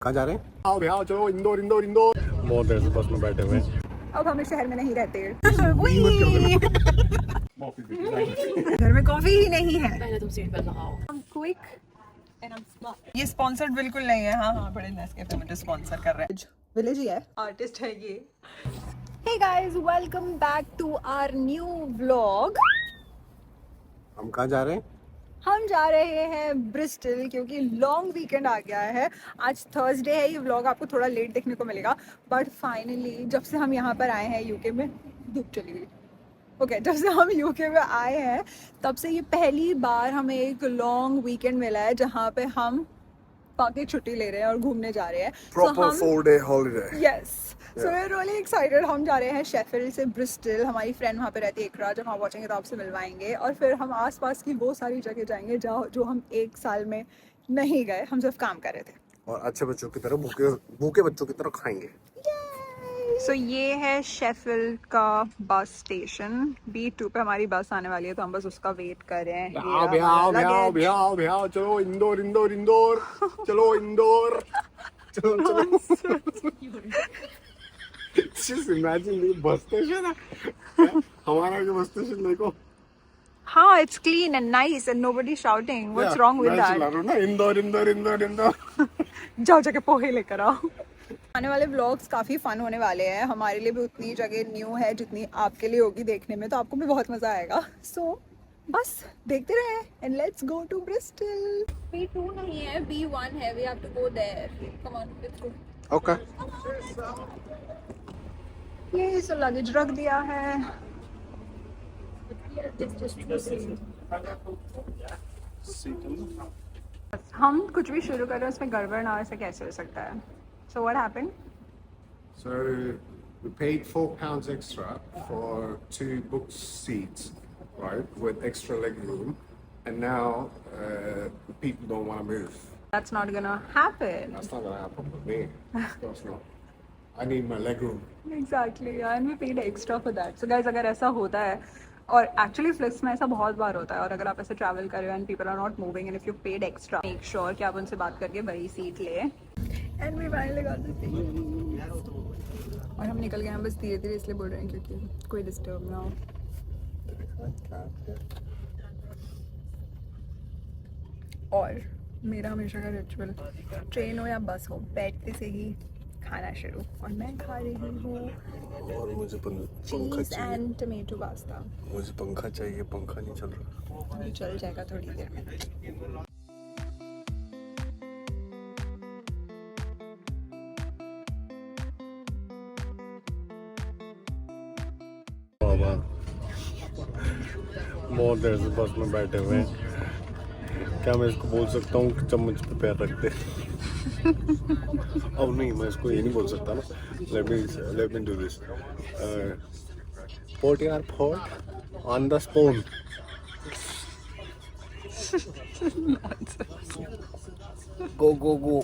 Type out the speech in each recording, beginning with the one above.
कहाँ जा रहे हैं? आओ भैया चलो इंदौर इंदौर इंदौर। बहुत देर से बस में बैठे हुए हैं। अब हम इस शहर में नहीं रहते। घर में कॉफी ही नहीं है। ये स्पॉन्सर्ड बिल्कुल नहीं है। हाँ बड़े नेस्कैफे मुझे स्पॉन्सर कर रहे हैं। विलेज ही है, आर्टिस्ट है ये। Hey guys, welcome back to our new vlog. हम कहाँ जा रहे हैं? हम जा रहे हैं ब्रिस्टल क्योंकि लॉन्ग वीकेंड आ गया है। आज थर्सडे है। ये व्लॉग आपको थोड़ा लेट देखने को मिलेगा, बट फाइनली जब से हम यहाँ पर आए हैं यूके में, धूप चली गई। ओके, जब से हम यूके में आए हैं तब से ये पहली बार हमें एक लॉन्ग वीकेंड मिला है जहाँ पे हम पाके छुट्टी ले रहे हैं और घूमने जा रहे हैं। Proper 4-day holiday. Yes, so we are really excited. हम जा रहे हैं शेफील्ड से ब्रिस्टल। हमारी फ्रेंड वहाँ पे रहती है इकरा, जब वहाँ पहुँचेंगे तो आपसे मिलवाएंगे। और फिर हम आसपास की वो सारी जगह जाएंगे जो हम एक साल में नहीं गए, हम सिर्फ काम कर रहे थे। और अच्छे बच्चों की तरह भूखे बच्चों की तरह खाएंगे। सो ये है शेफील्ड का बस स्टेशन। B2 पे हमारी बस आने वाली है तो हम बस उसका वेट कर रहे हैं। भैया चलो इंदौर इंदौर इंदौर चलो इंदौर चलो। Just imagine ये बस स्टेशन है। हमारा जो बस स्टेशन देखो। हाँ, it's clean and nice and nobody shouting. What's wrong with that? Indore Indore Indore Indore. जाओ जाके पोहे लेकर आओ। आने वाले व्लॉग्स काफ़ी फन होने वाले हैं। हमारे लिए भी उतनी जगह न्यू है जितनी आपके लिए होगी देखने में, तो आपको भी बहुत मज़ा आएगा। सो बस देखते रहे and let's go to Bristol. B2 नहीं है, B1 है। We have to go there. Come on, let's go. Okay. ये सब लगेज रख दिया है। हम कुछ भी शुरू करें उसमें गड़बड़ ना हो, ऐसे कैसे हो सकता है? So what happened? So we paid £4 extra for 2 booked seats, right, with extra leg room, and now people don't want to move. That's not gonna happen. That's not gonna happen with me. Of course not. I need my leg room. Exactly, and we paid extra for that. So guys, अगर ऐसा होता है, और actually flips में ऐसा बहुत बार होता है, और अगर आप ऐसे ट्रैवल कर रहे हो and people are not moving and if you paid extra, make sure कि आप उनसे बात करके वही सीट ले। And we finally got the seat और हम निकल गए हैं बस धीरे धीरे, इसलिए बोल रहे हैं क्योंकि कोई डिस्टर्ब ना हो। और मेरा हमेशा का रिचुअल, ट्रेन हो या बस हो, बैठते से ही खाना शुरू। और मैं खा रही हूँ और मुझे पंखा चीज़ चाहिए। And tomato pasta. मुझे पंखा चाहिए, पंखा नहीं चल रहा। चल जाएगा थोड़ी देर में। बहुत देर से बस में बैठे हुए हैं। क्या मैं इसको बोल सकता हूँ कि चम्मच पे पैर रख दे? अब नहीं, मैं इसको ये नहीं बोल सकता ना। Let me do this. Put your foot on the spoon. Go go go.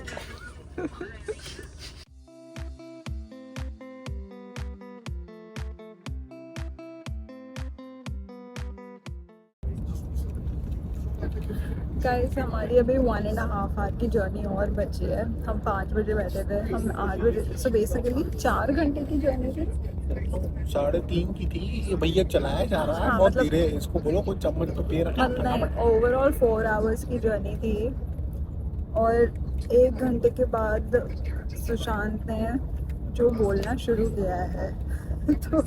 Guys, हमारी अभी 1.5 आवर की जर्नी और बची है। हम 5 बजे बैठे थे, हम 8 बजे, सो बेसिकली 4 घंटे की जर्नी थी। 3:30 की थी। ये भैया चलाया जा रहा है बहुत धीरे। इसको बोलो कोई चम्मच पे पैर रखे। मतलब ओवरऑल 4 आवर्स की जर्नी थी। और 1 घंटे के बाद सुशांत ने जो बोलना शुरू किया है तो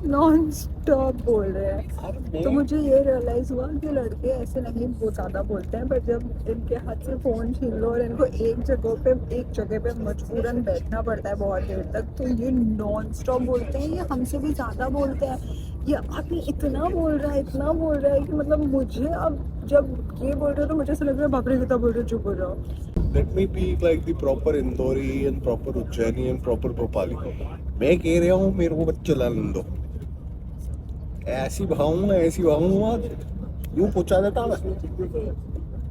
नॉन स्टॉप बोल रहे हैं। तो मुझे ये रियलाइज़ हुआ कि लड़के ऐसे नहीं बहुत ज़्यादा बोलते हैं, पर जब इनके हाथ से फ़ोन छीन लो और इनको एक जगह पे मजबूरन बैठना पड़ता है बहुत देर तक, तो ये नॉन स्टॉप बोलते हैं। ये हमसे भी ज़्यादा बोलते हैं। ये आदमी इतना बोल रहा है कि मतलब मुझे अब जब ये बोल रहे हो तो मुझे ऐसा लग रहा है बाप रे कितना बोल रहे हो, चुप हो जाओ। Let me be like the proper Indori and proper Ujjaini and proper Bhopali. मैं कह रहा हूँ मेरे को बच्चे लाने दो। ऐसी भाऊंगा यूं पूछा देता मैं।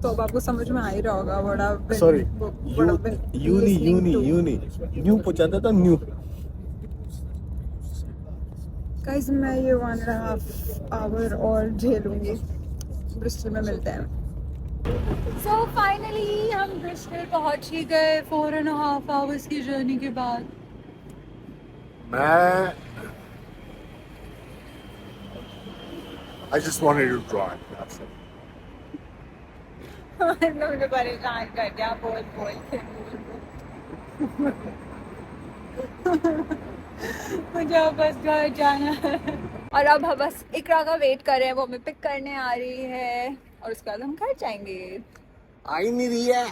तो अब आपको समझ में आ ही रहा होगा। बड़ा सॉरी, यूनी न्यू पूछा देता न्यू। गाइस, मैं ये 1.5 आवर और झेलूंगी। ब्रिस्टल में मिलते हैं। So finally हम ब्रिस्टल पहुंच ही गए 4.5 hours की जर्नी के बाद. मैं I just wanted to drive. That's it. मुझे परेशान कर दिया बोल बोल के. मुझे अब बस घर जाना है और अब हम बस इकरा का वेट कर रहे हैं. वो हमें पिक करने आ रही है और उसके बाद हम घर जाएंगे. आ ही नहीं रही है.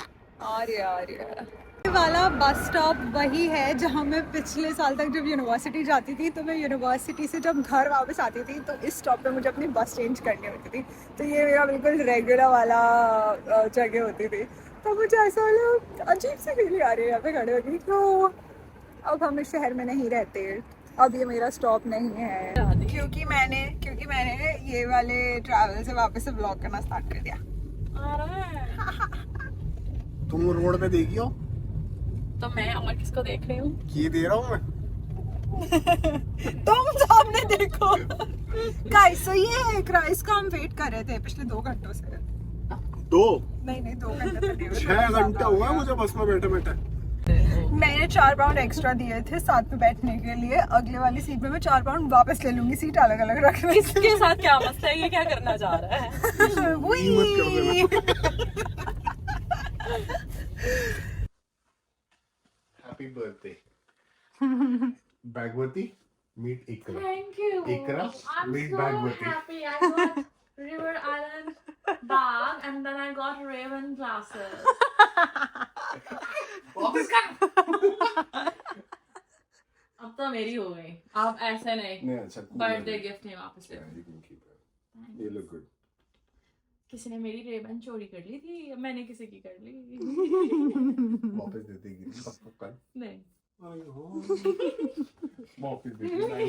ये वाला बस स्टॉप वही है जहाँ मैं पिछले साल तक जब यूनिवर्सिटी जाती थी, तो मैं यूनिवर्सिटी से जब घर वापस आती थी तो इस स्टॉप पे मुझे अपनी बस चेंज करनी होती थी. तो ये मेरा बिल्कुल रेगुलर वाला जगह होती थी. तो मुझे ऐसा वाला अजीब सी फीलिंग आ रही है यहाँ पे खड़े होगी. तो अब हम इस शहर में नहीं रहते, अब ये मेरा स्टॉप नहीं है. क्योंकि मैंने ये वाले ट्रैवल से वापस से ब्लॉग करना स्टार्ट कर दिया. तुम रोड पे देखी हो तो मैं और किसको देख रही हूँ? ये दे रहा हूँ मैं. तुम सामने देखो. गाइस सो ये क्राइस का हम वेट कर रहे थे पिछले 2 घंटों से. 2 नहीं 2 घंटे तो नहीं हुए. 6 घंटे हुआ मुझे बस में बैठे बैठे. मैंने 4 पाउंड एक्स्ट्रा दिए थे साथ में बैठने के लिए. अगले वाली सीट में मैं 4 पाउंड वापस ले लूंगी. सीट अलग अलग रखने से. इसके साथ क्या मसला है? ये क्या करना चाह रहा है? Happy birthday Bagwati, meet Ikra. Thank you. Ikra, I'm meet so Bagwati. happy. I got River Island bag and then I got Raven glasses. अब तो मेरी हो गई. आप ऐसे नहीं. अच्छा बर्थडे गिफ्ट नहीं वापस ले. You can keep it. You look good. किसी ने मेरी रेबन चोरी कर ली थी, मैंने किसी की कर ली. वापस दे देगी सबको कल. नहीं. वापस दे देगी.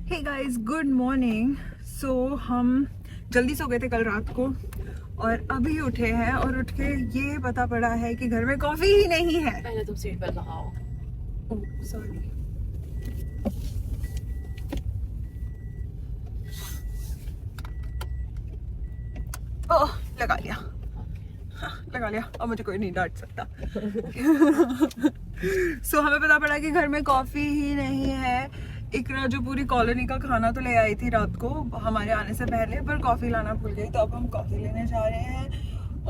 Hey guys good morning. So हम जल्दी सो गए थे कल रात को और अभी उठे हैं और उठ के ये पता पड़ा है कि घर में कॉफी ही नहीं है. पहले तुम सीट पर लगाओ. Oh sorry. ओह लगा लिया. लगा लिया. अब मुझे कोई नहीं डांट सकता. सो हमें पता पड़ा कि घर में कॉफी ही नहीं है. इकरा जो पूरी कॉलोनी का खाना तो ले आई थी रात को हमारे आने से पहले, पर कॉफी लाना भूल गई. तो अब हम कॉफी लेने जा रहे हैं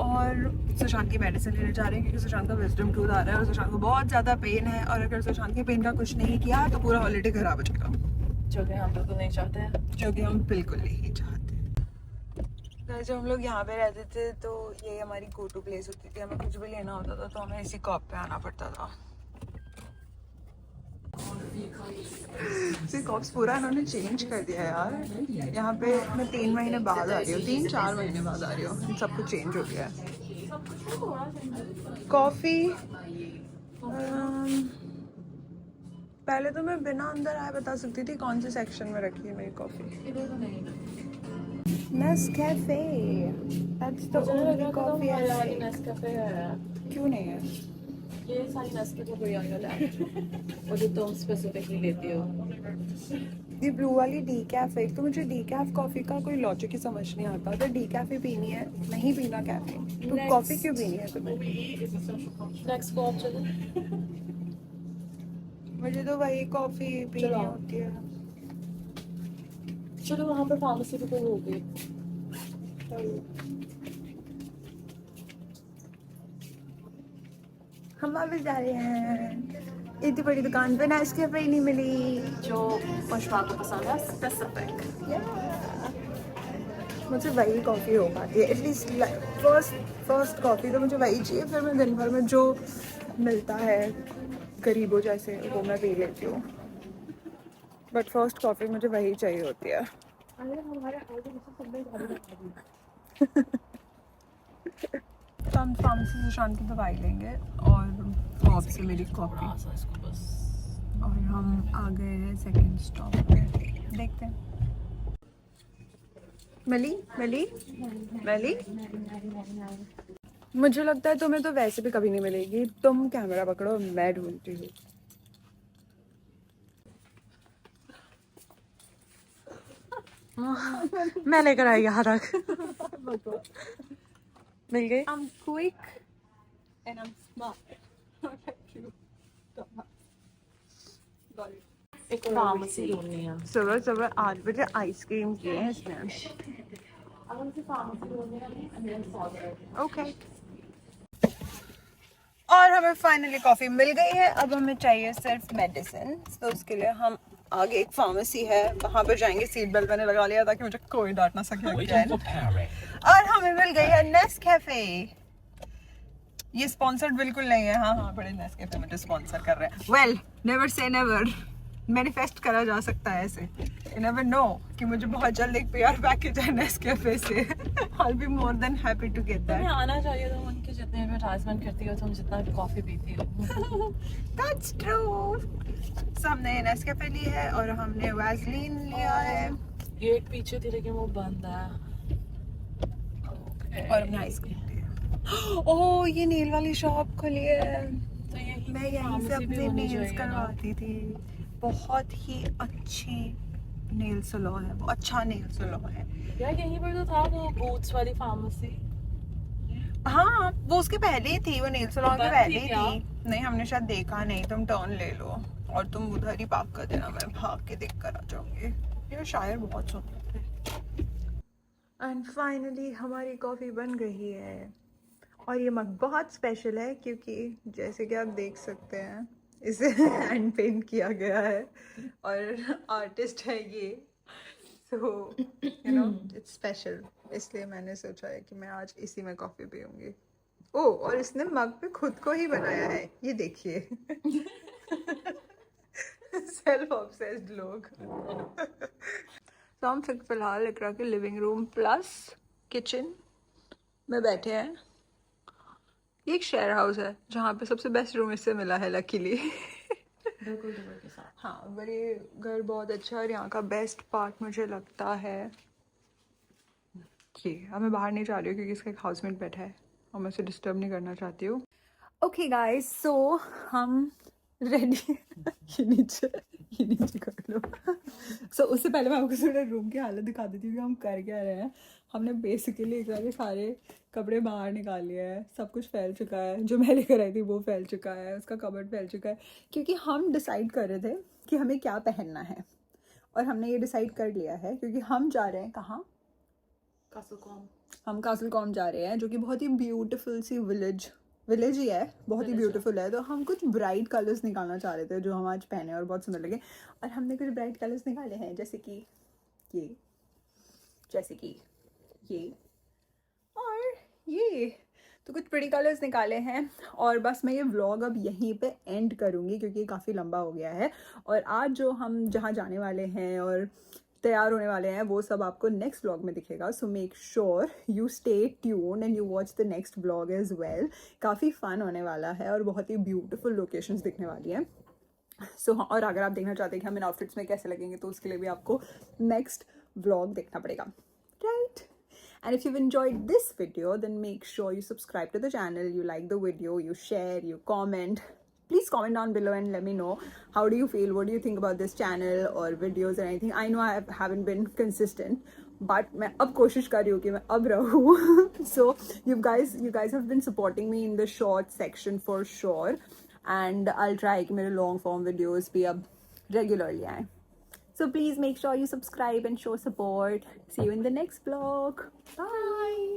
और सुशांत की मेडिसिन लेने जा रहे हैं क्योंकि सुशांत का विजडम टूथ आ रहा है और सुशांत को बहुत ज़्यादा पेन है. और अगर सुशांत के पेन का कुछ नहीं किया तो पूरा हॉलीडे खराब हो जाएगा, जो कि हम बिल्कुल नहीं चाहते हैं. जो कि हम बिल्कुल नहीं चाहते. जब हम लोग यहाँ पे रहते थे तो ये हमारी गो टू प्लेस होती थी. हमें कुछ भी लेना होता था तो हमें इसी कॉप पे आना पड़ता था. कॉप्स पूरा इन्होंने चेंज कर दिया यार. यहाँ पे मैं 3 महीने बाद आ रही हूँ, 3-4 महीने बाद आ रही हूँ. सब कुछ चेंज हो गया है. कॉफ़ी पहले तो मैं बिना अंदर आए बता सकती थी कौन से सेक्शन में रखी है मेरी कॉफ़ी. इधर तो नहीं. Nescafe, that's the only coffee I like. Nescafe है. क्यों नहीं है? ये सारी नेस्कैफे कोई अंगल है और जो तुम स्पेसिफिकली लेती हो. ये ब्लू वाली डीकैफ है. तो मुझे डीकैफ कॉफ़ी का कोई लॉजिक ही समझ नहीं आता. अगर डीकैफ ही पीनी है, नहीं पीना कैफे, तो कॉफ़ी क्यों पीनी है तुम्हें? नेक्स्ट को ऑप्शन. मुझे तो वही कॉफ़ी पीनी होती है. चलो वहाँ पर फार्मेसी भी कोई होगी. हम वापस जा रहे हैं. इतनी बड़ी दुकान पे नेस्कैफे ही नहीं मिली जो पुष्पा को पसंद है स्पेसिफिक. मुझे वही कॉफ़ी हो पाती है एटलीस्ट. फर्स्ट कॉफ़ी तो मुझे वही चाहिए. फिर मैं दिन भर में जो मिलता है गरीबों जैसे वो मैं पी लेती हूँ. बट फर्स्ट कॉफ़ी मुझे वही चाहिए होती है. तो हम फार्मेसी से शाम की दवाई लेंगे और कॉप से मेरी कॉफ़ी. और हम आ गए हैं सेकंड स्टॉप पे. देखते हैं. मिली मिली मिली. मुझे लगता है तुम्हें तो वैसे भी कभी नहीं मिलेगी. तुम कैमरा पकड़ो, मैं ढूंढती हूँ. मैं लेकर आई यहाँ तक। मिल गई। I'm quick and I'm smart. Got it. एक फार्मेसी ढूंढनी है। सुबह सुबह 8 बजे आइसक्रीम किए हैं इसने। अगर मुझे फार्मेसी ढूंढनी है ओके। और हमें फाइनली कॉफी मिल गई है। अब हमें चाहिए सिर्फ मेडिसिन, तो उसके लिए हम आगे एक फार्मेसी है वहाँ पे जाएंगे। सीट बेल्ट मैंने लगा लिया ताकि मुझे कोई डांट ना सके। और हमें मिल गई है नेस्कैफे। ये स्पॉन्सर्ड बिल्कुल नहीं है। हाँ हाँ, बड़े नेस्कैफे मुझे स्पॉन्सर कर रहे हैं। Well, never say never, manifest करा जा सकता है ऐसे। यू नेवर नो कि मुझे बहुत जल्द एक PR पैकेज है नेस्कैफे से। I'll be more than happy to get that. तुम्हें आना चाहिए था। उनके जितने एडवर्टाइजमेंट करती हो तुम, जितना भी कॉफी पीती हो। That's true. So हमने नेस्कैफे ली है और हमने वैसलीन लिया है गेट पीछे थी लेकिन वो बंद है। और हमने आइसक्रीम ली है। ओह, ये नेल वाली शॉप खुली है। तो यही मैं यहीं से अपने नेल्स करवाती थी। बहुत ही अच्छी नेल सैलून है, वो अच्छा नेल सैलून है। यार यहीं पर तो था वो बूट्स वाली फार्मेसी। हाँ, वो उसके पहले ही थी, वो नेल सैलून के बंद पहले थी ही क्या? थी। नहीं, हमने शायद देखा नहीं। तुम टर्न ले लो और तुम उधर ही पार्क कर देना, मैं भाग के देख कर आ जाऊंगी। ये शायर बहुत सुंदर है। एंड फाइनली हमारी कॉफ़ी बन गई है। और ये मग बहुत स्पेशल है क्योंकि जैसे कि आप देख सकते हैं इसे हैंड पेंट किया गया है और आर्टिस्ट है ये। So you know it's special, इसलिए मैंने सोचा है कि मैं आज इसी में कॉफ़ी पीऊँगी। ओह, और इसने मग पे खुद को ही बनाया है, ये देखिए। सेल्फ ऑब्सेस्ड लोग। तो हम फिलहाल इकरा के लिविंग रूम प्लस किचन में बैठे हैं। ये एक शेयर हाउस है जहाँ पे सबसे बेस्ट रूम इससे मिला है लकीली। बिल्कुल डबल के साथ। हाँ, बड़े घर बहुत अच्छा है और यहाँ का बेस्ट पार्ट मुझे लगता है ये। अब मैं बाहर नहीं जा रही हूँ क्योंकि इसका एक हाउसमेट बैठा है और मैं उसे डिस्टर्ब नहीं करना चाहती हूँ। ओके गाइस, सो हम रेडी। ये नीचे कर लो। सो उससे पहले मैं आपको थोड़ा रूम की हालत दिखा देती हूँ कि हम कर क्या रहे हैं। हमने बेसिकली एक बार सारे कपड़े बाहर निकाल लिए हैं। सब कुछ फैल चुका है, जो मैं लेकर आई थी वो फैल चुका है, उसका कबर्ड फैल चुका है। क्योंकि हम डिसाइड कर रहे थे कि हमें क्या पहनना है और हमने ये डिसाइड कर लिया है क्योंकि हम जा रहे हैं कहाँ? कासलकॉम। हम कासलकॉम जा रहे हैं, जो कि बहुत ही ब्यूटीफुल सी विलेज ही है, बहुत ही ब्यूटीफुल है। तो हम कुछ ब्राइट कलर्स निकालना चाह रहे थे जो हम आज पहने और बहुत सुंदर लगे। और हमने कुछ ब्राइट कलर्स निकाले हैं, जैसे कि ये और ये। तो कुछ प्रिटी कलर्स निकाले हैं और बस मैं ये व्लॉग अब यहीं पे एंड करूँगी क्योंकि ये काफ़ी लंबा हो गया है। और आज जो हम जहाँ जाने वाले हैं और तैयार होने वाले हैं वो सब आपको नेक्स्ट व्लॉग में दिखेगा। So make sure you stay tune and you watch the next vlog as well. काफ़ी फन होने वाला है और बहुत ही ब्यूटीफुल लोकेशंस दिखने वाली हैं। सो हाँ, और अगर आप देखना चाहते हैं कि हम इन आउटफिट्स में कैसे लगेंगे तो उसके लिए भी आपको नेक्स्ट व्लॉग देखना पड़ेगा, right? And if you've enjoyed this video, then make sure you subscribe to the channel, you like the video, you share, you comment. Please comment down below and let me know how do you feel, what do you think about this channel or videos or anything. I know I haven't been consistent, but मैं अब कोशिश कर रही हूँ कि मैं अब रहूँ. So you guys have been supporting me in the short section for sure, and I'll try कि मेरे long form videos भी अब regularly आएं. So please make sure you subscribe and show support. See you in the next vlog. Bye.